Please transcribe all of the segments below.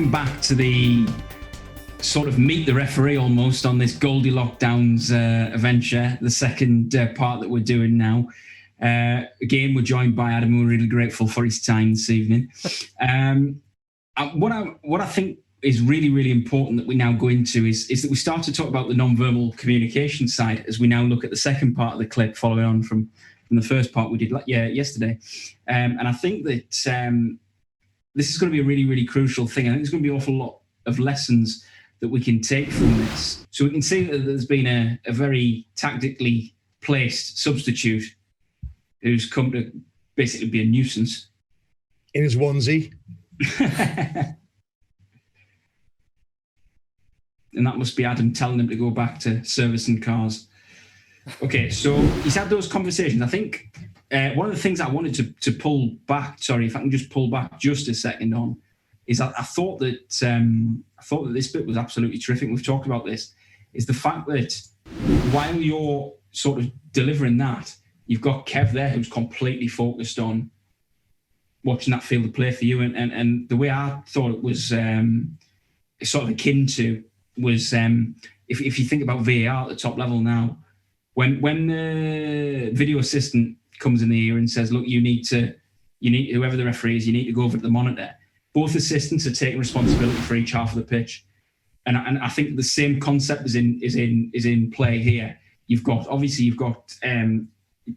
getting back to the sort of meet the referee almost on this Goldie Lockdowns adventure, the second part that we're doing now. Again, we're joined by Adam, and we're really grateful for his time this evening. What I think is really, really important that we now go into is that we start to talk about the non-verbal communication side as we now look at the second part of the clip, following on from the first part we did yesterday. And I think that this is going to be a really, really crucial thing. I think there's going to be an awful lot of lessons that we can take from this. So we can see that there's been a very tactically placed substitute who's come to basically be a nuisance. In his onesie. And that must be Adam telling him to go back to servicing cars. Okay, so he's had those conversations. I think one of the things I wanted to pull back, sorry, if I can just pull back just a second on, is that I thought that this bit was absolutely terrific. We've talked about this, is the fact that while you're sort of delivering that, you've got Kev there who's completely focused on watching that field of play for you. And the way I thought it was sort of akin to was if you think about VAR at the top level now, when the video assistant comes in the ear and says, look, you need whoever the referee is, you need to go over to the monitor. Both assistants are taking responsibility for each half of the pitch. And I think the same concept is in play here. You've got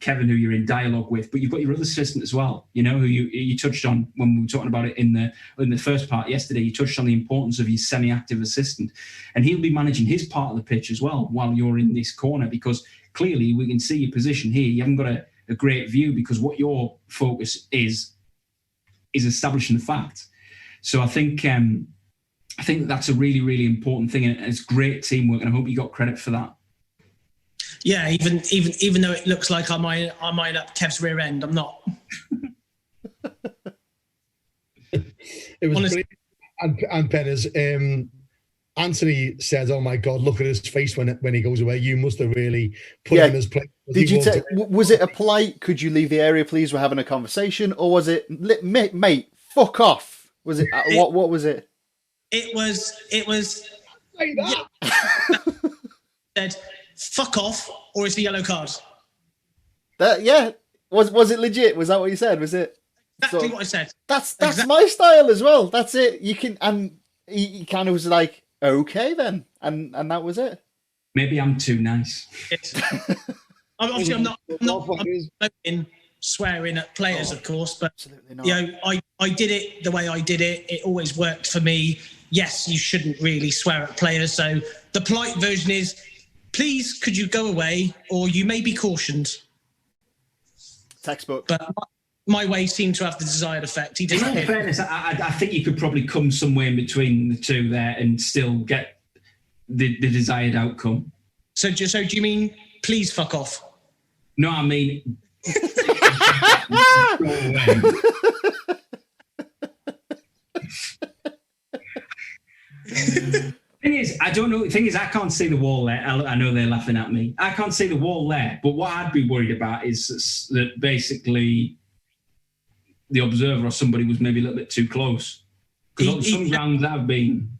Kevin, who you're in dialogue with, but you've got your other assistant as well, you know, who you touched on when we were talking about it in the first part yesterday. You touched on the importance of your semi-active assistant, and he'll be managing his part of the pitch as well while you're in this corner, because clearly we can see your position here. You haven't got a great view because what your focus is establishing the facts. So I think that's a really, really important thing, and it's great teamwork, and I hope you got credit for that. Yeah, even though it looks like I'm eyeing up Kev's rear end, I'm not. It was brilliant. And Penners, Anthony said, "Oh my God, look at his face when he goes away. You must have really put him in his place." Did you take? Was it a polite? Could you leave the area, please? We're having a conversation, or was it, mate? Fuck off. Was it? What was it? It was. Like that. Yeah. Said, fuck off, or it's a yellow card. Was it legit? Was that what you said? Was it exactly what I said? That's exactly my style as well. That's it. You can, and he kind of was like, okay then, and that was it. Maybe I'm too nice. Obviously, I'm not swearing at players, of course, but you know, I did it the way I did it. It always worked for me. Yes, you shouldn't really swear at players. So the polite version is, please, could you go away, or you may be cautioned. Textbook. But my way seemed to have the desired effect. In all fairness, I think you could probably come somewhere in between the two there and still get the desired outcome. So do you mean, please fuck off? No, I mean... go away. Thing is, I don't know. The thing is, I can't see the wall there. I know they're laughing at me. I can't see the wall there. But what I'd be worried about is that basically the observer or somebody was maybe a little bit too close. Because some rounds I've been...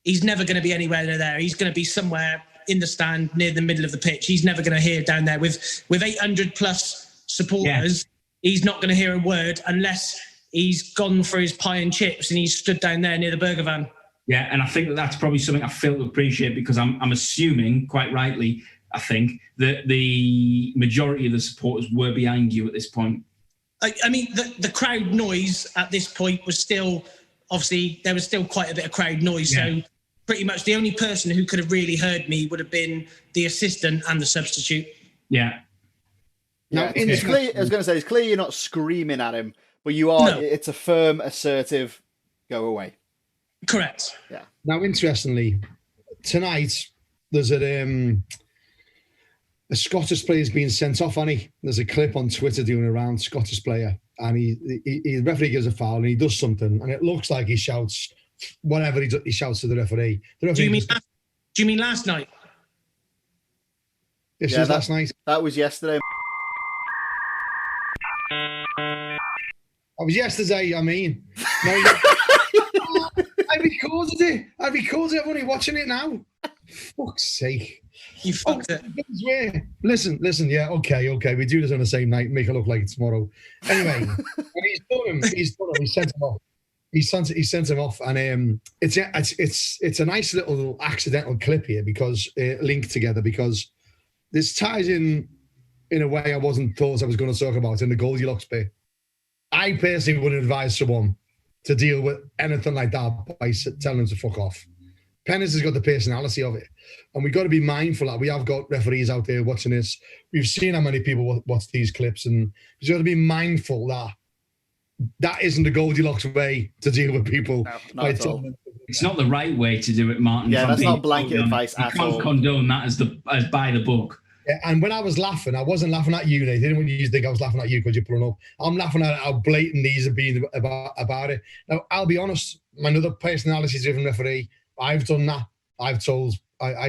He's never going to be anywhere near there. He's going to be somewhere in the stand near the middle of the pitch. He's never going to hear down there. With 800 plus supporters, He's not going to hear a word unless he's gone for his pie and chips and he's stood down there near the burger van. Yeah, and I think that's probably something I fail to appreciate, because I'm assuming, quite rightly, I think, that the majority of the supporters were behind you at this point. I mean, the crowd noise at this point was still, obviously, there was still quite a bit of crowd noise. Yeah. So pretty much the only person who could have really heard me would have been the assistant and the substitute. Yeah. Now, it's clear, I was going to say, it's clear you're not screaming at him, but you are, it's a firm, assertive, go away. Correct. Yeah. Now, interestingly, tonight there's a Scottish player's being sent off, and there's a clip on Twitter doing around Scottish player, and the referee gives a foul and he does something, and it looks like he shouts whatever he shouts to the referee. Do you mean last night? This was last night. That was yesterday. That was yesterday. I mean. recorded it. I recorded it. I'm only watching it now. Fuck's sake. You fucked it. Listen. Yeah, okay. We do this on the same night. Make it look like it's tomorrow. Anyway, and he's done him. He sent him off. He sent him off, and it's a nice little accidental clip here because linked together because this ties in a way I wasn't thought I was going to talk about in the Goldilocks bit. I personally wouldn't advise someone to deal with anything like that by telling them to fuck off. Pennis has got the personality of it. And we've got to be mindful that we have got referees out there watching this. We've seen how many people watch these clips, and we've got to be mindful that isn't the Goldilocks way to deal with people. No, not at all. It's not the right way to do it, Martin. Yeah, that's not blanket advice at all. You can't condone that as by the book. Yeah, and when I was laughing, I wasn't laughing at you, Nate. I didn't want you to think I was laughing at you because you're pulling up. I'm laughing at how blatant these have been about it. Now, I'll be honest, my other personality-driven referee, I've done that. I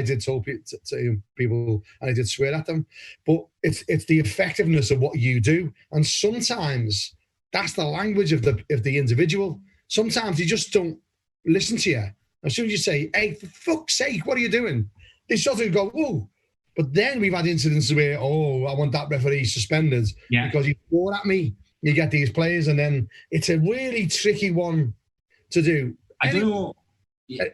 did tell people, and I did swear at them. But it's the effectiveness of what you do, and sometimes that's the language of the individual. Sometimes you just don't listen to you. As soon as you say, "Hey, for fuck's sake, what are you doing?" They sort of go, "Whoa." But then we've had incidents where, "Oh, I want that referee suspended because he swore at me." You get these players, and then it's a really tricky one to do. I don't know.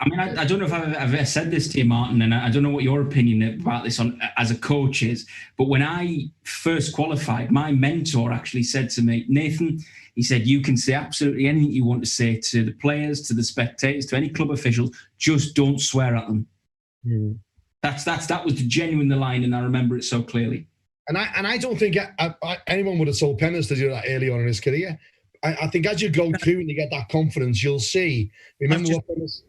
I mean, I don't know if I've ever said this to you, Martin, and I don't know what your opinion about this as a coach is, but when I first qualified, my mentor actually said to me, "Nathan," he said, "you can say absolutely anything you want to say to the players, to the spectators, to any club officials, just don't swear at them." Mm. That was the genuine line, and I remember it so clearly. And I don't think anyone would have told Pennis to do that early on in his career. I think as you go through and you get that confidence, you'll see. Remember what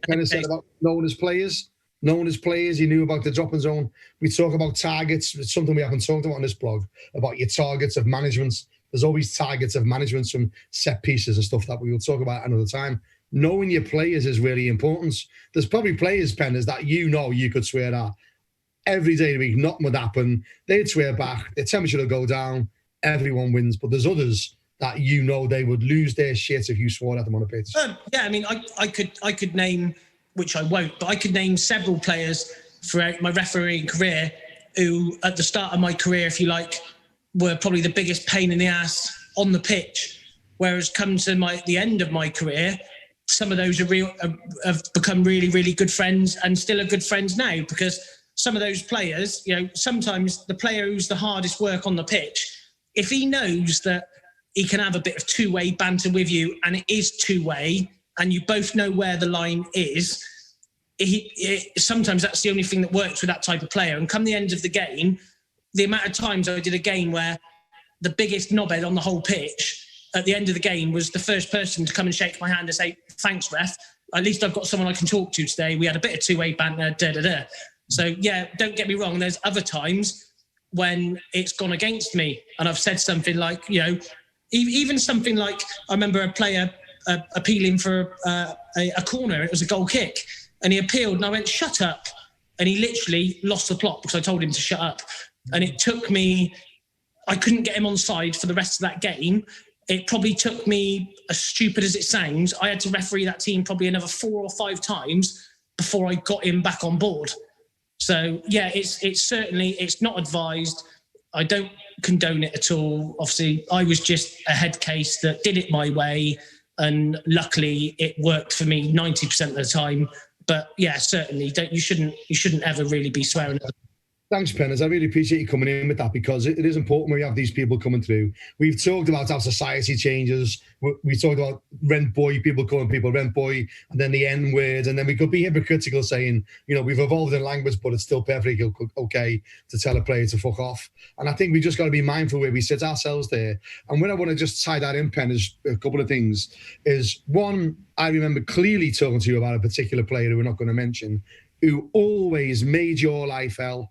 Pennis said about knowing his players? Knowing his players, he knew about the dropping zone. We talk about targets. It's something we haven't talked about on this blog, about your targets of management. There's always targets of management from set pieces and stuff that we will talk about another time. Knowing your players is really important. There's probably players, Pennis, that you could swear at every day of the week. Nothing would happen. They'd swear back. Their temperature will go down. Everyone wins. But there's others that they would lose their shit if you swore at them on a pitch. Yeah, I mean, I could name, which I won't, but I could name several players throughout my refereeing career who, at the start of my career, if you like, were probably the biggest pain in the ass on the pitch. Whereas come to the end of my career, some of those have become really, really good friends and still are good friends now, because some of those players, sometimes the player who's the hardest work on the pitch, if he knows that he can have a bit of two-way banter with you and it is two-way and you both know where the line is, sometimes that's the only thing that works with that type of player. And come the end of the game, the amount of times I did a game where the biggest knobhead on the whole pitch at the end of the game was the first person to come and shake my hand and say, "Thanks, ref. At least I've got someone I can talk to today. We had a bit of two-way banter, So, yeah, don't get me wrong. There's other times when it's gone against me and I've said something like, even something like, I remember a player appealing for a corner. It was a goal kick. And he appealed and I went, "Shut up." And he literally lost the plot because I told him to shut up. And it took me, I couldn't get him on side for the rest of that game. It probably took me, as stupid as it sounds, I had to referee that team probably another 4 or 5 times before I got him back on board. So, yeah, it's certainly, it's not advised. I don't condone it at all. Obviously, I was just a head case that did it my way, and luckily it worked for me 90% of the time. But yeah, certainly, you shouldn't ever really be swearing. Thanks, Pennis. I really appreciate you coming in with that, because it is important when we have these people coming through. We've talked about how society changes. We talked about rent boy, people calling people rent boy, and then the N word, and then we could be hypocritical saying, we've evolved in language, but it's still perfectly okay to tell a player to fuck off. And I think we just got to be mindful where we sit ourselves there. And when I want to just tie that in, Pen, is a couple of things. Is one, I remember clearly talking to you about a particular player who we're not going to mention, who always made your life hell.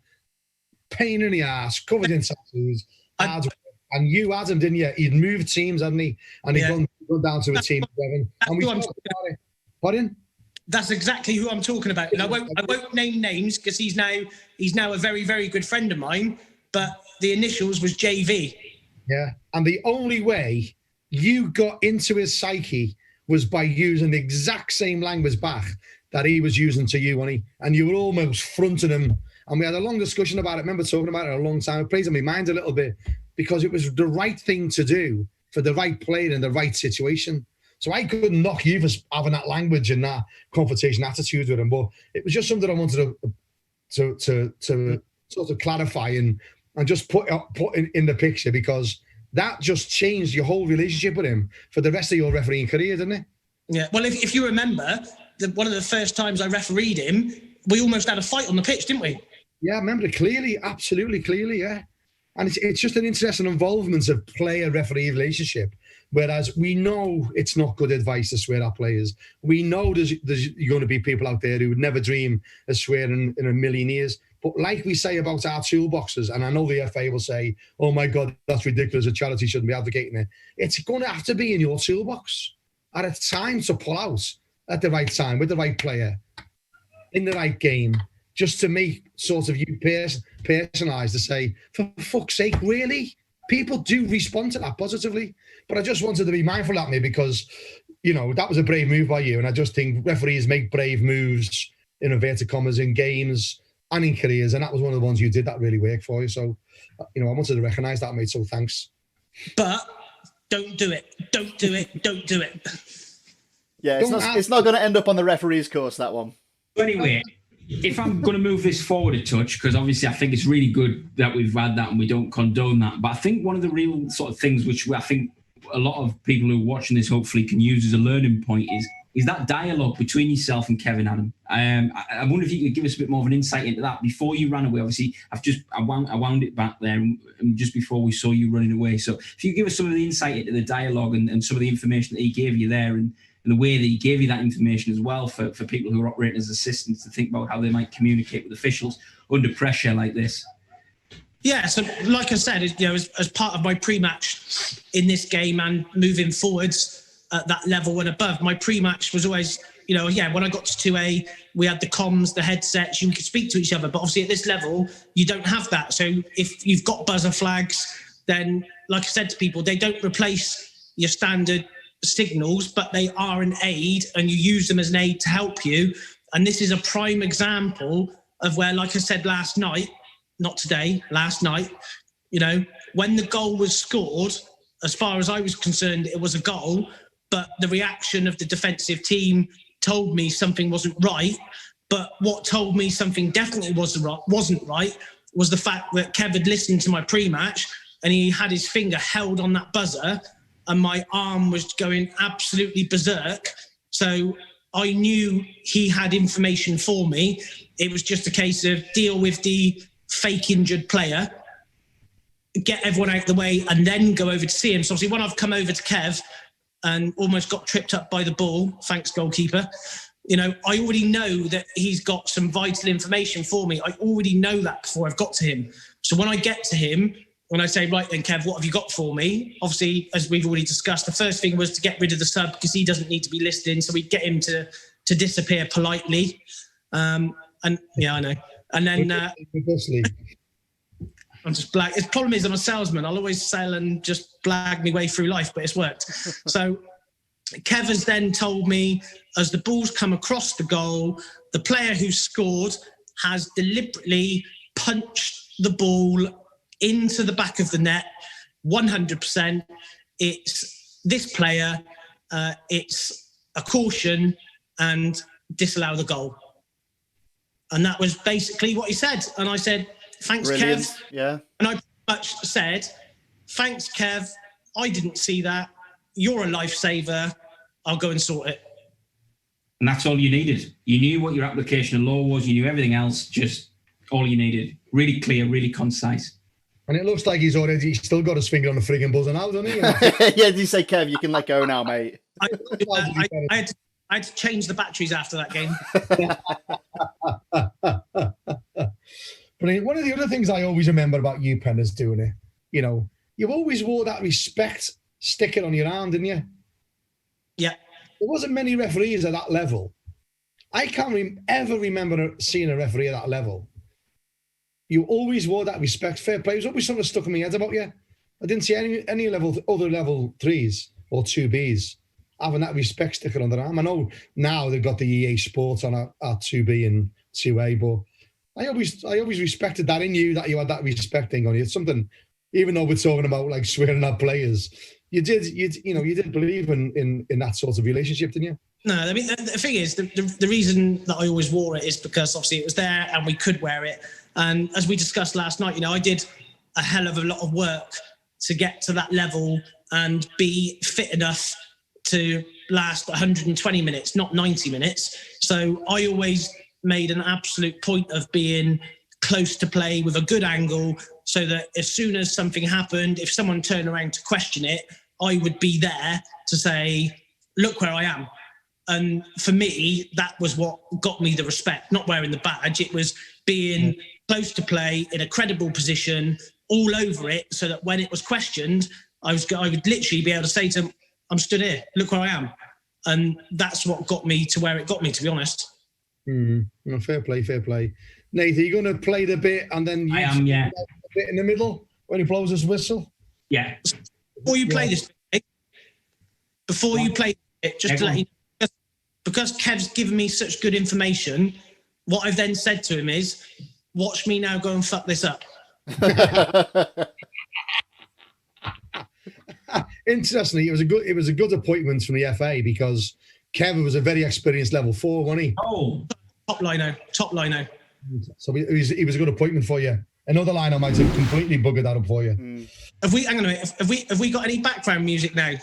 Pain in the ass, covered in tattoos, hard work. And you had him, didn't you? He'd moved teams, hadn't he? And he'd gone down to a team. And we talked about it. Pardon? That's exactly who I'm talking about. And I won't name names because he's now a very, very good friend of mine. But the initials was JV. Yeah. And the only way you got into his psyche was by using the exact same language back that he was using to you, and you were almost fronting him. And we had a long discussion about it. I remember talking about it a long time. It plays on my mind a little bit because it was the right thing to do for the right player in the right situation. So I couldn't knock you for having that language and that confrontation attitude with him, but it was just something I wanted to sort of clarify and just put in the picture, because that just changed your whole relationship with him for the rest of your refereeing career, didn't it? Yeah. Well, if you remember, one of the first times I refereed him, we almost had a fight on the pitch, didn't we? Yeah, I remember it clearly, absolutely clearly, yeah. And it's just an interesting involvement of player-referee relationship, whereas we know it's not good advice to swear at players. We know there's going to be people out there who would never dream of swearing in a million years. But like we say about our toolboxes, and I know the FA will say, oh my God, that's ridiculous, a charity shouldn't be advocating it. It's going to have to be in your toolbox at a time to pull out at the right time with the right player in the right game, just to make sort of you personalised to say, for fuck's sake, really? People do respond to that positively. But I just wanted to be mindful of me because, you know, that was a brave move by you. And I just think referees make brave moves, in inverted commas, in games and in careers. And that was one of the ones you did that really worked for you. So, you know, I wanted to recognise that, mate. So thanks. But don't do it. Don't do it. Don't do it. Yeah, it's not going to end up on the referee's course, that one. Anyway, if I'm going to move this forward a touch, because obviously I think it's really good that we've had that and we don't condone that, but I think one of the real sort of things which I think a lot of people who are watching this hopefully can use as a learning point is that dialogue between yourself and Kevin, Adam. I wonder if you could give us a bit more of an insight into that. Before you ran away, obviously, I wound it back there just before we saw you running away. So if you give us some of the insight into the dialogue and some of the information that he gave you there and the way that he gave you that information as well for people who are operating as assistants to think about how they might communicate with officials under pressure like this. Yeah, so like I said, you know, as part of my pre-match in this game and moving forwards at that level and above, my pre-match was always, you know, yeah, when I got to 2A, we had the comms, the headsets, you could speak to each other. But obviously at this level, you don't have that. So if you've got buzzer flags, then like I said to people, they don't replace your standard signals, but they are an aid and you use them as an aid to help you. And this is a prime example of where, like I said last night, not today, last night, you know, when the goal was scored, as far as I was concerned, it was a goal, but the reaction of the defensive team told me something wasn't right. But what told me something definitely wasn't right was the fact that Kev had listened to my pre-match and he had his finger held on that buzzer and my arm was going absolutely berserk. So I knew he had information for me. It was just a case of deal with the fake injured player, get everyone out of the way, and then go over to see him. So obviously when I've come over to Kev and almost got tripped up by the ball, thanks goalkeeper, you know, I already know that he's got some vital information for me. I already know that before I've got to him. So when I get to him, when I say, right then, Kev, what have you got for me? Obviously, as we've already discussed, the first thing was to get rid of the sub because he doesn't need to be listening. So we'd get him to disappear politely. And yeah, I know. And then I'm just black. The problem is I'm a salesman. I'll always sell and just blag my way through life, but it's worked. So Kev has then told me as the ball's come across the goal, the player who scored has deliberately punched the ball into the back of the net, 100%. It's this player, it's a caution and disallow the goal. And that was basically what he said. And I said, thanks, Brilliant. Kev. Yeah. And I pretty much said, thanks, Kev. I didn't see that. You're a lifesaver. I'll go and sort it. And that's all you needed. You knew what your application of law was. You knew everything else, just all you needed. Really clear, really concise. And it looks like he's still got his finger on the frigging buzzer now, doesn't he? Yeah, did you say, Kev, you can let go now, mate? I had to change the batteries after that game. But one of the other things I always remember about you, Pen, is doing it. You know, you've always wore that respect sticker on your arm, didn't you? Yeah. There wasn't many referees at that level. I can't ever remember seeing a referee at that level. You always wore that respect. Fair play. It was always something stuck in my head about you. I didn't see any other level 3s or 2Bs having that respect sticker on their arm. I know now they've got the EA Sports on at 2B and 2A, but I always respected that in you, that you had that respect thing on you. It's something, even though we're talking about like swearing at players, you did believe in that sort of relationship, didn't you? No, I mean, the thing is, the reason that I always wore it is because obviously it was there and we could wear it. And as we discussed last night, I did a hell of a lot of work to get to that level and be fit enough to last 120 minutes, not 90 minutes. So I always made an absolute point of being close to play with a good angle, so that as soon as something happened, if someone turned around to question it, I would be there to say, look where I am. And for me, that was what got me the respect, not wearing the badge. It was being close to play in a credible position, all over it, so that when it was questioned, I would literally be able to say to them, I'm stood here, look where I am. And that's what got me to where it got me, to be honest. No, fair play. Nate, are you going to play the bit and then I am, yeah. A bit in the middle when he blows his whistle? Yeah. Before you play this, just to let you know, because Kev's given me such good information, what I've then said to him is, watch me now go and fuck this up. Interestingly, it was a good appointment from the FA, because Kevin was a very experienced level 4, wasn't he? Oh, top lino. So he was a good appointment for you. Another lino might have completely buggered that up for you. Have we got any background music now?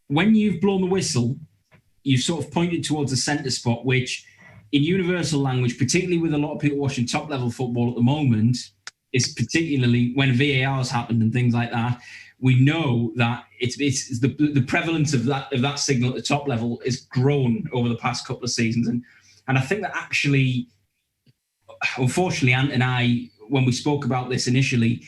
When you've blown the whistle, you've sort of pointed towards the centre spot, which in universal language, particularly with a lot of people watching top level football at the moment, is particularly when VAR's happened and things like that, we know that it's the prevalence of that signal at the top level is grown over the past couple of seasons. And I think that actually, unfortunately, Ant and I, when we spoke about this initially,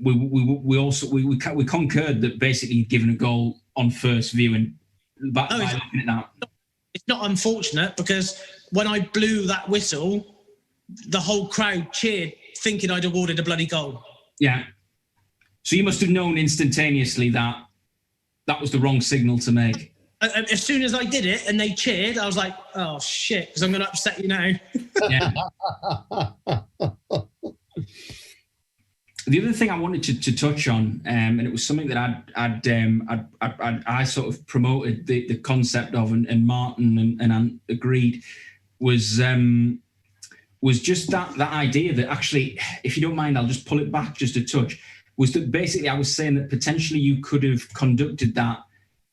we concurred that basically giving a goal on first viewing by looking at that. It's not unfortunate, because when I blew that whistle, the whole crowd cheered, thinking I'd awarded a bloody goal. Yeah. So you must have known instantaneously that was the wrong signal to make. As soon as I did it and they cheered, I was like, oh shit, because I'm going to upset you now. Yeah. The other thing I wanted to touch on, and it was something that I sort of promoted the concept of, and Martin and Ant agreed, was just that idea that actually, if you don't mind, I'll just pull it back just a touch, was that basically I was saying that potentially you could have conducted that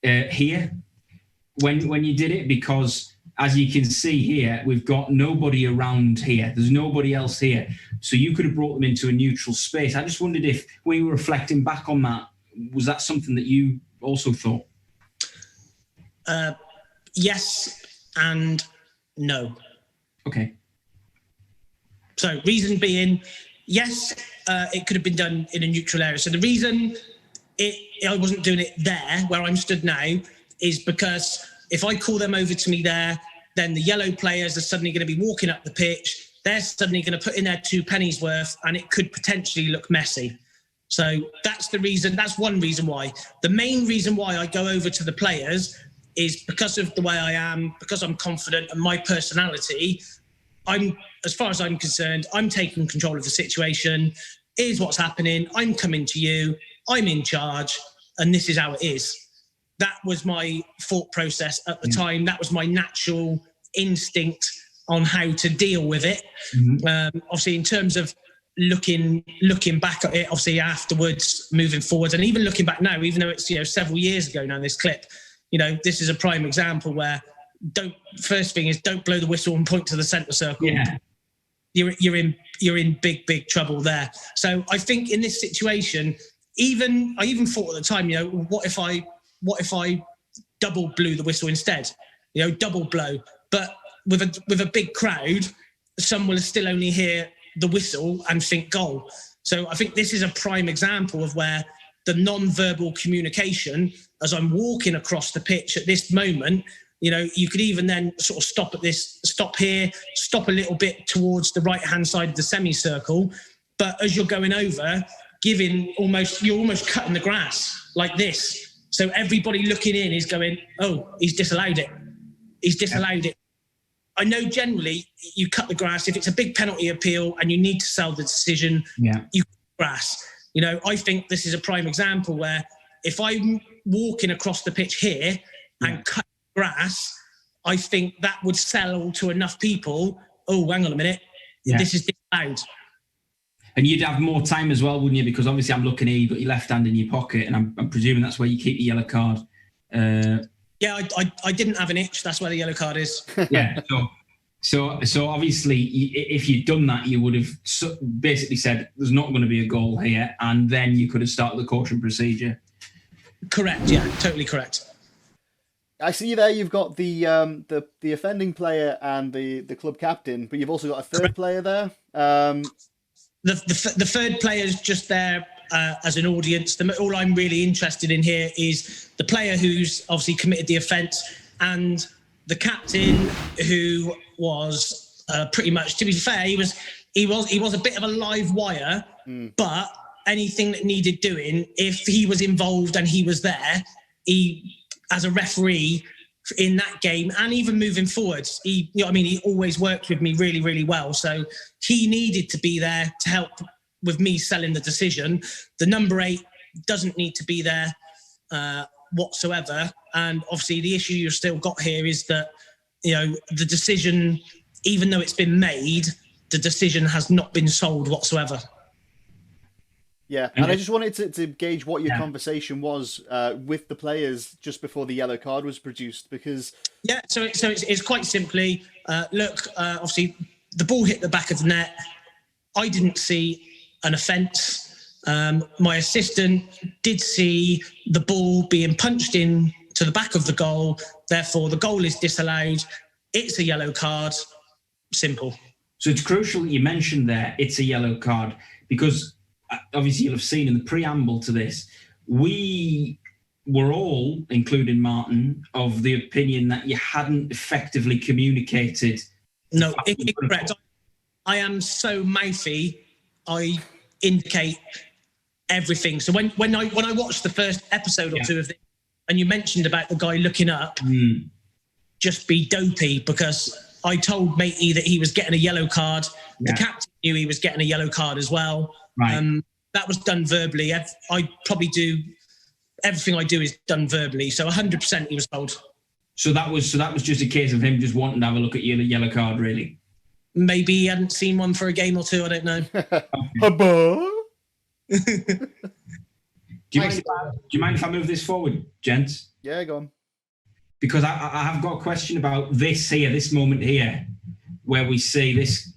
here when you did it, because as you can see here, we've got nobody around here. There's nobody else here. So you could have brought them into a neutral space. I just wondered if, when you were reflecting back on that, was that something that you also thought? Yes and no. Okay. So reason being, yes, it could have been done in a neutral area. So the reason I wasn't doing it there, where I'm stood now, is because if I call them over to me there, then the yellow players are suddenly going to be walking up the pitch. They're suddenly going to put in their 2 pennies worth, and it could potentially look messy. So that's the reason. That's one reason why. The main reason why I go over to the players is because of the way I am, because I'm confident and my personality. As far as I'm concerned, I'm taking control of the situation. Here's what's happening. I'm coming to you. I'm in charge, and this is how it is. That was my thought process at the time. That was my natural instinct on how to deal with it. Obviously, in terms of looking back at it, obviously afterwards, moving forward, and even looking back now, even though it's several years ago now, this clip, this is a prime example where first thing is don't blow the whistle and point to the centre circle. Yeah. You're in big trouble there. So I think in this situation, I even thought at the time, what if I double blew the whistle instead? Double blow. But with a big crowd, some will still only hear the whistle and think goal. So I think this is a prime example of where the non-verbal communication as I'm walking across the pitch at this moment, you know, you could even then sort of stop here, stop a little bit towards the right-hand side of the semicircle. But as you're going over, you're almost cutting the grass like this. So everybody looking in is going, oh, he's disallowed it. He's disallowed it. I know generally you cut the grass. If it's a big penalty appeal and you need to sell the decision, you cut the grass. You know, I think this is a prime example where if I'm walking across the pitch here and cut grass, I think that would sell to enough people. Oh, hang on a minute. This is disallowed. And you'd have more time as well, wouldn't you? Because obviously I'm looking here, you've got your left hand in your pocket, and I'm presuming that's where you keep the yellow card. Yeah, I didn't have an itch. That's where the yellow card is. Yeah. So obviously, if you'd done that, you would have basically said there's not going to be a goal here, and then you could have started the caution procedure. Correct. Yeah, totally correct. I see there you've got the offending player and the club captain, but you've also got a third player there. The third player is just there as an audience. All I'm really interested in here is the player who's obviously committed the offence and the captain who was pretty much, to be fair, he was a bit of a live wire, but anything that needed doing, if he was involved and he was there, he, as a referee in that game and even moving forwards, he always worked with me really, really well. So he needed to be there to help with me selling the decision. The number 8 doesn't need to be there whatsoever. And obviously the issue you've still got here is that, you know, the decision, even though it's been made, the decision has not been sold whatsoever. Yeah, and I just wanted to gauge what your conversation was with the players just before the yellow card was produced, because... Yeah, so it's quite simply, obviously the ball hit the back of the net. I didn't see an offence. My assistant did see the ball being punched in to the back of the goal. Therefore, the goal is disallowed. It's a yellow card. Simple. So it's crucial that you mentioned there, it's a yellow card, because... obviously you'll have seen in the preamble to this, we were all, including Martin, of the opinion that you hadn't effectively communicated. No, incorrect. I am so mouthy, I indicate everything. So when I watched the first episode or two of this, and you mentioned about the guy looking up, just be dopey, because I told matey that he was getting a yellow card. The captain knew he was getting a yellow card as well. Right. That was done verbally. I probably do everything I do is done verbally. So 100% he was told. So that was just a case of him just wanting to have a look at the yellow card, really. Maybe he hadn't seen one for a game or two. I don't know. Do you mind if I move this forward, gents? Yeah, go on. Because I have got a question about this moment here, where we see this.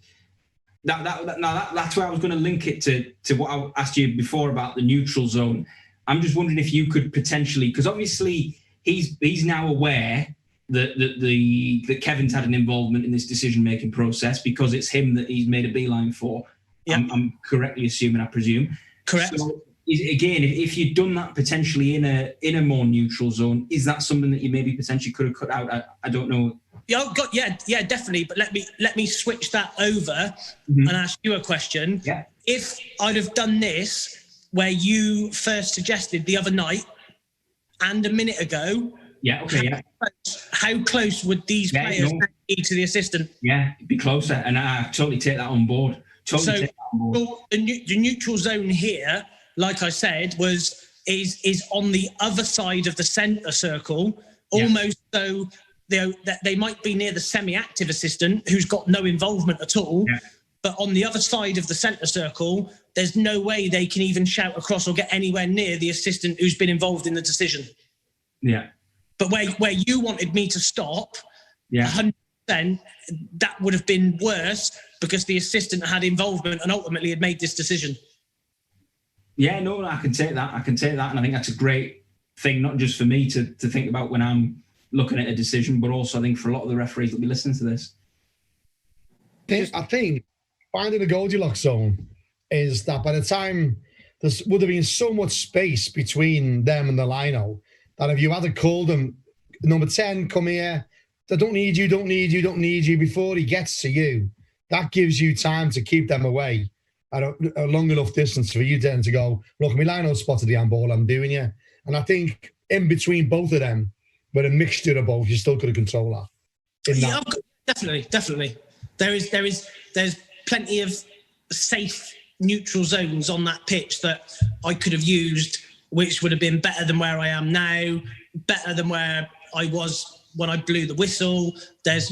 That's where I was going to link it to what I asked you before about the neutral zone. I'm just wondering if you could potentially, because obviously he's now aware that Kevin's had an involvement in this decision-making process, because it's him that he's made a beeline for. Yep. I'm correctly assuming, I presume. Correct. So, again, if you'd done that potentially in a more neutral zone, is that something that you maybe potentially could have cut out? I don't know. Yeah, definitely. But let me switch that over and ask you a question. Yeah. If I'd have done this where you first suggested the other night and a minute ago, how close would these players be to the assistant? Yeah, it'd be closer, and I totally take that on board. The neutral zone here, like I said, is on the other side of the centre circle, almost so. They might be near the semi-active assistant who's got no involvement at all, but on the other side of the centre circle, there's no way they can even shout across or get anywhere near the assistant who's been involved in the decision. Yeah. But where you wanted me to stop, 100%, that would have been worse, because the assistant had involvement and ultimately had made this decision. Yeah, no, I can take that. And I think that's a great thing, not just for me to think about when I'm looking at a decision, but also I think for a lot of the referees that'll be listening to this. I think finding a Goldilocks zone is that by the time there would have been so much space between them and the lino, And if you had to call them, number 10, come here, they don't need you before he gets to you, that gives you time to keep them away at a long enough distance for you then to go, look, my line-out spotted the handball, I'm doing you. And I think in between both of them, with a mixture of both, you still could have controlled that. Yeah, definitely. There's plenty of safe neutral zones on that pitch that I could have used, which would have been better than where I am now, better than where I was when I blew the whistle. There's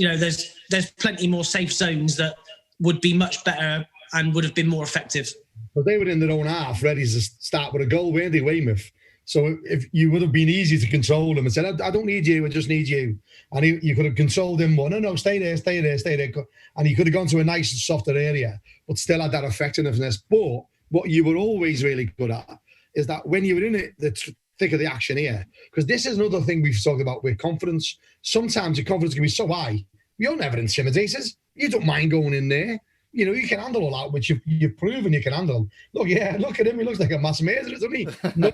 plenty more safe zones that would be much better and would have been more effective. Well, they were in their own half, ready to start with a goal, weren't they, Weymouth? So if you would have been easy to control them and said, I don't need you, I just need you. And you could have controlled him, well, no, stay there. And he could have gone to a nice and softer area, but still had that effectiveness. But what you were always really good at is that when you were in it, the thick of the action here, because this is another thing we've talked about with confidence. Sometimes your confidence can be so high, you're never intimidated. You don't mind going in there. You know, you can handle all that, which you've proven you can handle. Look at him. He looks like a mass murderer, doesn't he? No,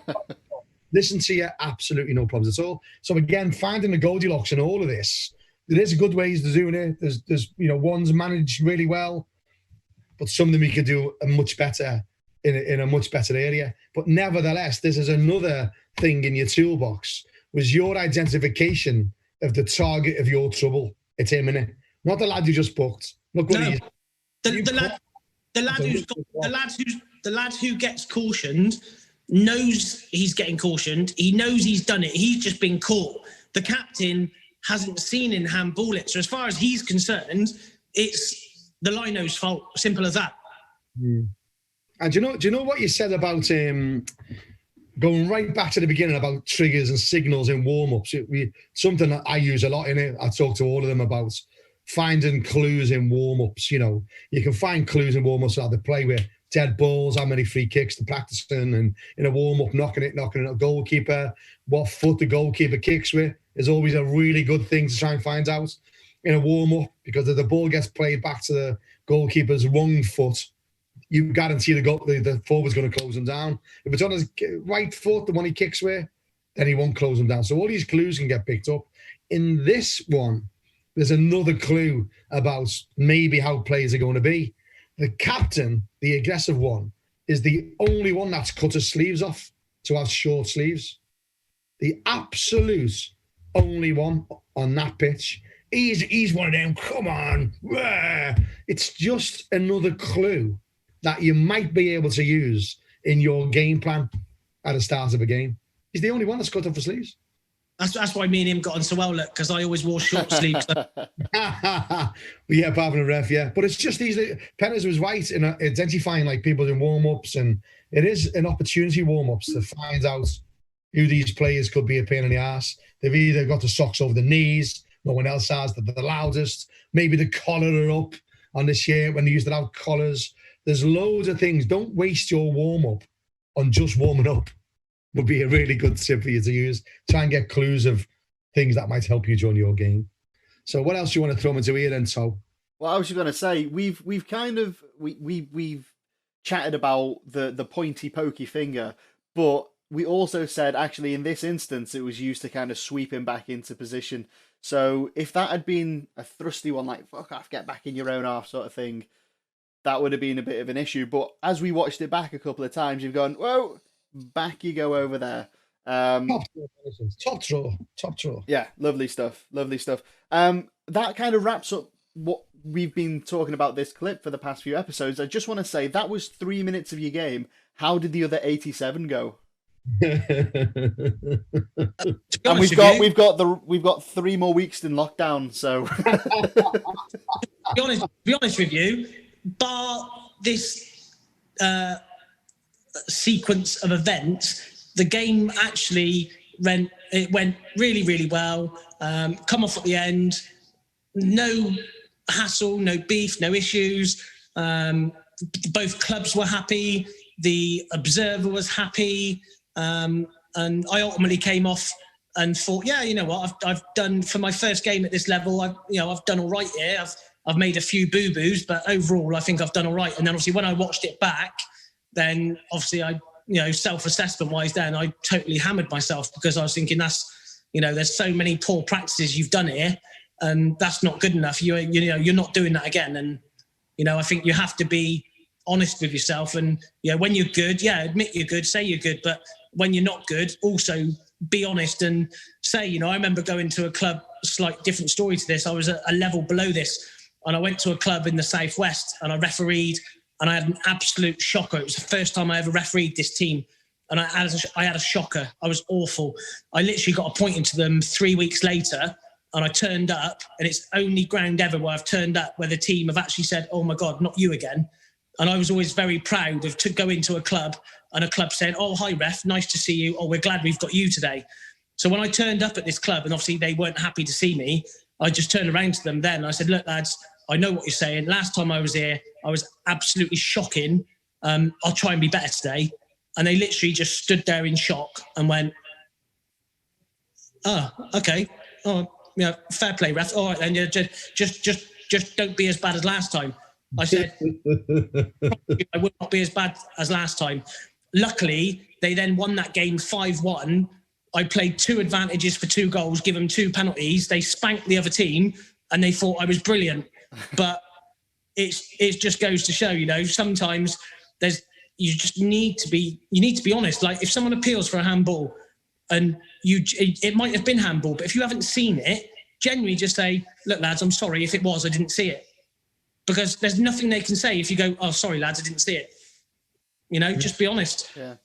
listen to you, absolutely no problems at all. So again, finding the Goldilocks in all of this, there's good ways of doing it. There's one's managed really well, but some of them you could do a much better in a much better area. But nevertheless, this is another thing in your toolbox, was your identification of the target of your trouble. It's him, innit? Not the lad you just booked. Look what he's... The lad who gets cautioned knows he's getting cautioned. He knows he's done it. He's just been caught. The captain hasn't seen him handball it. So as far as he's concerned, it's the lino's fault. Simple as that. Mm. And do you know what you said about going right back to the beginning about triggers and signals in warm-ups? Something that I use a lot in it. I talk to all of them about finding clues in warm-ups. You know, you can find clues in warm-ups how they play with dead balls, how many free kicks they're practicing, and in a warm-up, knocking it a goalkeeper, what foot the goalkeeper kicks with is always a really good thing to try and find out in a warm-up, because if the ball gets played back to the goalkeeper's wrong foot, you guarantee the forward's going to close him down. If it's on his right foot, the one he kicks with, then he won't close him down. So all these clues can get picked up. In this one, there's another clue about maybe how players are going to be. The captain, the aggressive one, is the only one that's cut his sleeves off to have short sleeves. The absolute only one on that pitch. He's one of them, come on. It's just another clue that you might be able to use in your game plan at the start of a game. He's the only one that's cut off his sleeves. That's why me and him got on so well, look, because I always wore short sleeves. Yeah, apart from the ref, yeah. But it's just these... Penners was right in identifying like people in warm-ups, and it is an opportunity warm-ups to find out who these players could be a pain in the arse. They've either got the socks over the knees, no one else has, they're the loudest. Maybe the collar are up on the shirt when they used to have collars. There's loads of things. Don't waste your warm-up on just warming up. Would be a really good tip for you to use. Try and get clues of things that might help you during your game. So what else do you want to throw into here then, So? Well, I was just going to say, we've chatted about the pointy pokey finger, but we also said actually in this instance it was used to kind of sweep him back into position. So if that had been a thrusty one, like fuck off, get back in your own half sort of thing, that would have been a bit of an issue. But as we watched it back a couple of times, you've gone, whoa, back you go over there. Top draw. Yeah, lovely stuff. That kind of wraps up what we've been talking about this clip for the past few episodes. I just want to say that was 3 minutes of your game. How did the other 87 go? And we've got 3 more weeks in lockdown, so be honest with you, bar this sequence of events, the game actually went really, really well. Come off at the end, no hassle, no beef, no issues. Both clubs were happy. The observer was happy. And I ultimately came off and thought, yeah, you know what, I've done for my first game at this level. I've done all right here. I've made a few boo-boos, but overall, I think I've done all right. And then obviously when I watched it back, then obviously I self-assessment wise, then I totally hammered myself because I was thinking there's so many poor practices you've done here, and that's not good enough. You're not doing that again. And I think you have to be honest with yourself. And when you're good, admit you're good, say you're good. But when you're not good, also be honest and say, I remember going to a club, slight different story to this. I was a level below this, and I went to a club in the Southwest and I refereed, and I had an absolute shocker. It was the first time I ever refereed this team, and I had a shocker. I was awful. I literally got appointed to them 3 weeks later, and I turned up, and it's the only ground ever where I've turned up where the team have actually said, "Oh my God, not you again." And I was always very proud to go into a club and a club saying, "Oh, hi ref, nice to see you. Oh, we're glad we've got you today." So when I turned up at this club, and obviously they weren't happy to see me, I just turned around to them then. I said, "Look, lads, I know what you're saying. Last time I was here, I was absolutely shocking. I'll try and be better today." And they literally just stood there in shock and went, "Oh, okay. Oh, fair play, ref. All right, then just don't be as bad as last time." I said, "I will not be as bad as last time." Luckily, they then won that game 5-1. I played 2 advantages for 2 goals, give them 2 penalties. They spanked the other team, and they thought I was brilliant. But it just goes to show, sometimes you need to be honest. Like if someone appeals for a handball, and it might have been handball, but if you haven't seen it, genuinely just say, "Look, lads, I'm sorry if it was, I didn't see it." Because there's nothing they can say if you go, "Oh, sorry, lads, I didn't see it." Just be honest. Yeah.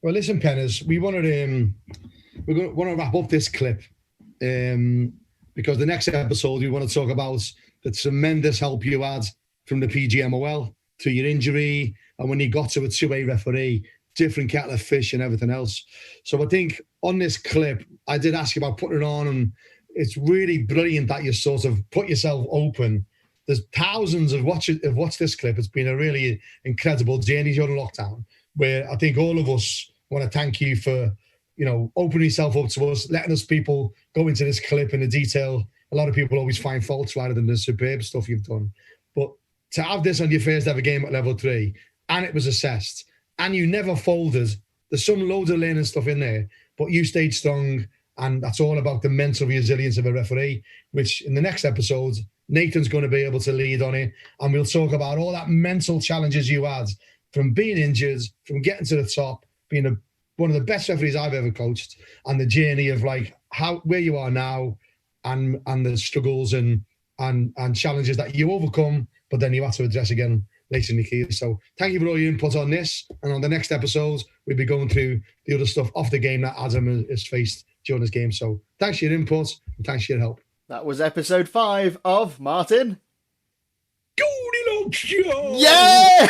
Well, listen, Penners, we want to wrap up this clip because the next episode we want to talk about the tremendous help you had from the PGMOL through your injury, and when you got to a 2A referee, different kettle of fish and everything else. So I think on this clip, I did ask you about putting it on, and it's really brilliant that you sort of put yourself open. There's thousands have watched this clip. It's been a really incredible journey during lockdown, where I think all of us want to thank you for, opening yourself up to us, letting us people go into this clip in the detail. A lot of people always find faults rather than the superb stuff you've done. But to have this on your first ever game at level 3, and it was assessed, and you never folded, there's some loads of learning stuff in there, but you stayed strong, and that's all about the mental resilience of a referee, which in the next episode, Nathan's going to be able to lead on it, and we'll talk about all that mental challenges you had from being injured, from getting to the top, being one of the best referees I've ever coached, and the journey of where you are now, and the struggles and challenges that you overcome, but then you have to address again later in the career. So thank you for all your input on this, and on the next episodes we'll be going through the other stuff off the game that Adam has faced during this game. So thanks for your input and thanks for your help. That was episode 5 of Martin. Goldie Lockdown! Yeah!